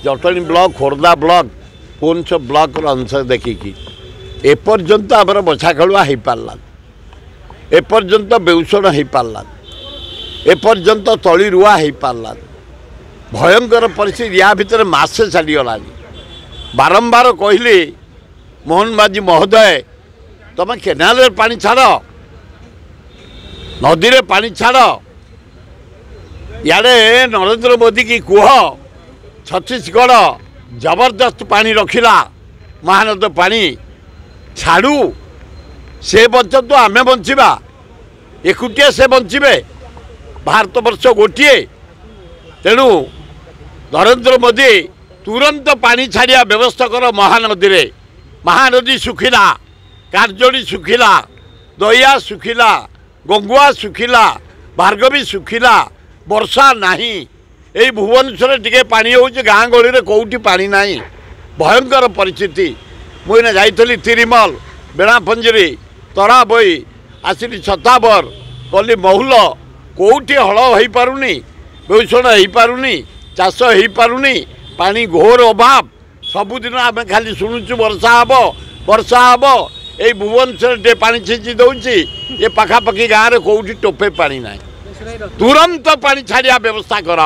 Jatni block Khordha block Poonch block अंश देखिकी एपर्यंत आमर बछा खेलुआ हो पार्ला एपर्यंत बेउषण हो पार्ला एपर्यंत तली रुआ हो पार्ला भयंकर परिस्थिति या भितर मासे चलीगला बारंबार कहली मोहन बाजी महोदय तुम केनाल पानी छाड़ नदी रे पानी छाड़ यारे नरेंद्र मोदी की कुह छत्तीसगढ़ जबरदस्त पानी रखिला महानद पानी छाड़ू से बंचतु आमे बंचिबा एकुटिया से बंचिबे भारत वर्ष गोटे तेणु नरेंद्र मोदी तुरंत पानी छाड़िया व्यवस्था कर महानदी रे महानदी सुखिला कारजोड़ी सुखिला दया सुखिला गंगुआ सुखिला भार्गवी सुखिला वर्षा नहीं यही भुवनेश्वर टिके पानी हो गाँ गहली कौटी पानी नहीं भयंकर परिस्थिति मुझे जाइली तिरिमल बेणापंजरी तरा बई आसिली छताबर गली महुल कौटी हल हो पारुनी बेउषण हो पारुनी चाष हो पारुनी पानी घोर अभाव सबुदिन आम खाली शुणुचु वर्षा हम यही भुवनेश्वर टे पानी छींची दौची ये पाखापाखि गाँव में कौटी टोपे पानी ना तुरंत पानी छाड़िया व्यवस्था कर।